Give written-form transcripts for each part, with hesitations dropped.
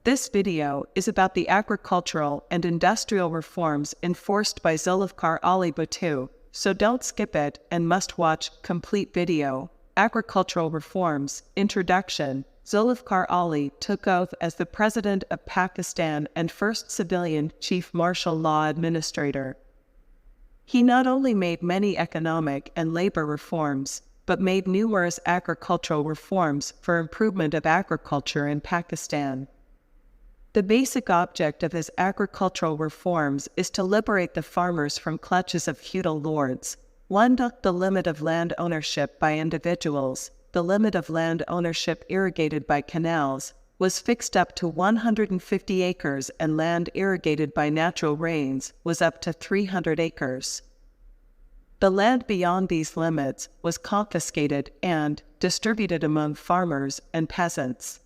This video is about the agricultural and industrial reforms enforced by Zulfikar Ali Bhutto, so don't skip it and must watch complete video. Agricultural Reforms. Introduction. Zulfikar Ali took oath as the President of Pakistan and first civilian Chief Martial Law Administrator. He not only made many economic and labor reforms, but made numerous agricultural reforms for improvement of agriculture in Pakistan. The basic object of his agricultural reforms is to liberate the farmers from clutches of feudal lords. 1. The limit of land ownership by individuals. The limit of land ownership irrigated by canals was fixed up to 150 acres and land irrigated by natural rains was up to 300 acres. The land beyond these limits was confiscated and distributed among farmers and peasants.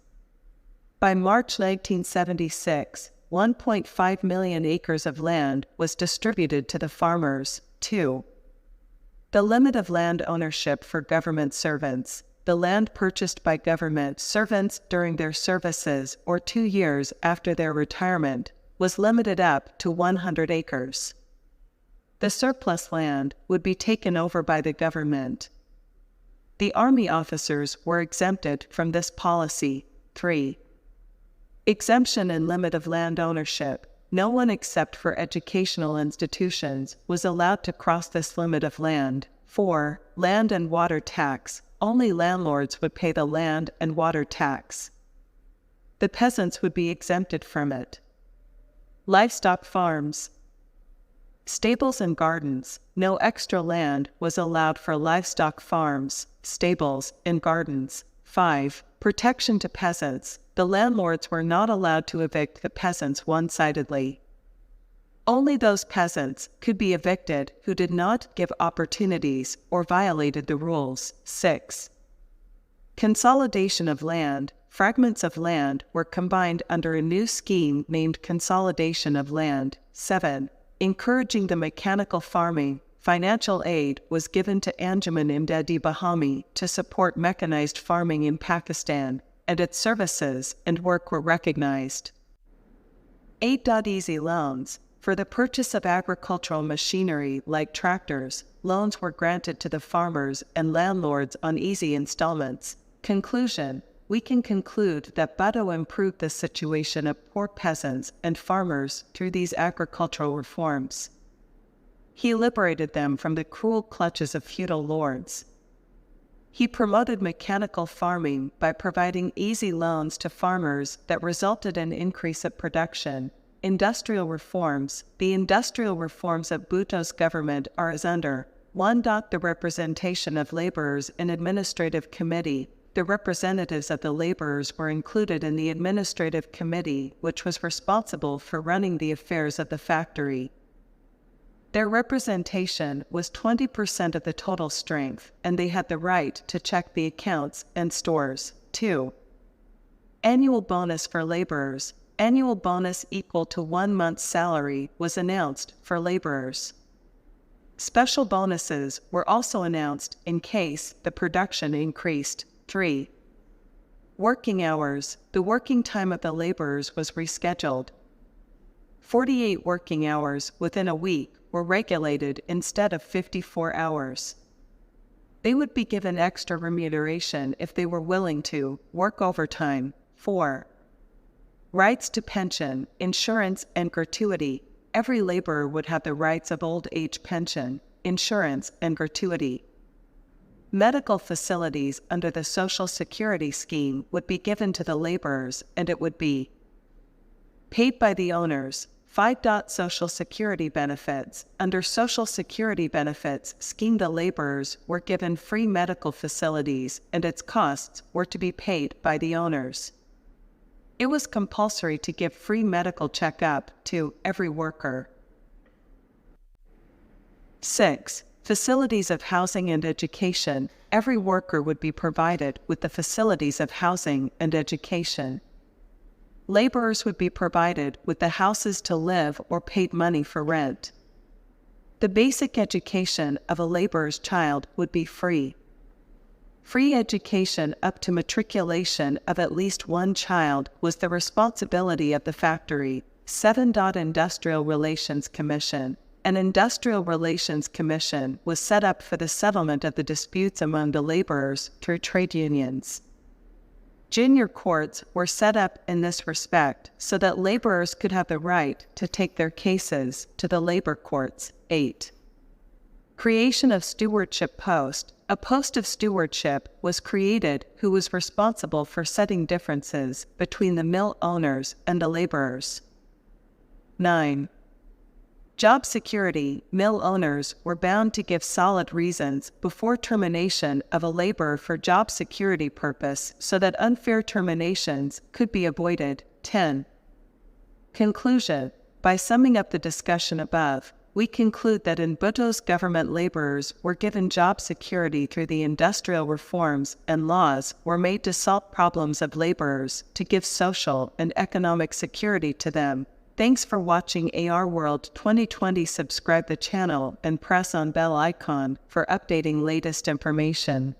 By March 1976, 1.5 million acres of land was distributed to the farmers. 2. The limit of land ownership for government servants. The land purchased by government servants during their services or 2 years after their retirement was limited up to 100 acres. The surplus land would be taken over by the government. The army officers were exempted from this policy. 3. Exemption and limit of land ownership. No one except for educational institutions was allowed to cross this limit of land. 4. Land and water tax. Only landlords would pay the land and water tax. The peasants would be exempted from it. Livestock farms. Stables and gardens. No extra land was allowed for livestock farms, stables, and gardens. 5. Protection to peasants. The landlords were not allowed to evict the peasants one-sidedly. Only those peasants could be evicted who did not give opportunities or violated the rules. 6. Consolidation of land. Fragments of land were combined under a new scheme named Consolidation of Land. 7. Encouraging the mechanical farming. Financial aid was given to Anjuman Imdadi Bahami to support mechanized farming in Pakistan, and its services and work were recognized. 8. Easy loans. For the purchase of agricultural machinery like tractors, loans were granted to the farmers and landlords on easy installments. Conclusion. We can conclude that Bhutto improved the situation of poor peasants and farmers through these agricultural reforms. He liberated them from the cruel clutches of feudal lords. He promoted mechanical farming by providing easy loans to farmers that resulted in increase of production. Industrial reforms. The industrial reforms of Bhutto's government are as under. 1. The representation of laborers in administrative committee. The representatives of the laborers were included in the administrative committee, which was responsible for running the affairs of the factory. Their representation was 20% of the total strength, and they had the right to check the accounts and stores. 2. Annual bonus for laborers. Annual bonus equal to 1 month's salary was announced for laborers. Special bonuses were also announced in case the production increased. 3. Working hours. The working time of the laborers was rescheduled. 48 working hours within a week were regulated instead of 54 hours. They would be given extra remuneration if they were willing to work overtime. 4. Rights to pension, insurance, and gratuity. Every laborer would have the rights of old age pension, insurance, and gratuity. Medical facilities under the Social Security scheme would be given to the laborers, and it would be paid by the owners. 5. Social Security benefits. Under Social Security benefits scheme, the laborers were given free medical facilities, and its costs were to be paid by the owners. It was compulsory to give free medical checkup to every worker. 6. Facilities of housing and education. Every worker would be provided with the facilities of housing and education. Laborers would be provided with the houses to live or paid money for rent. The basic education of a laborer's child would be free. Free education up to matriculation of at least one child was the responsibility of the factory. 7. Industrial Relations Commission. An Industrial Relations Commission was set up for the settlement of the disputes among the laborers through trade unions. Junior courts were set up in this respect so that laborers could have the right to take their cases to the labor courts. 8. Creation of stewardship post. A post of stewardship was created who was responsible for setting differences between the mill owners and the laborers. 9. Job security. Mill owners were bound to give solid reasons before termination of a laborer for job security purpose so that unfair terminations could be avoided. 10. Conclusion. By summing up the discussion above, we conclude that in Bhutto's government laborers were given job security through the industrial reforms, and laws were made to solve problems of laborers to give social and economic security to them. Thanks for watching AR World 2020. Subscribe the channel and press on bell icon for updating latest information.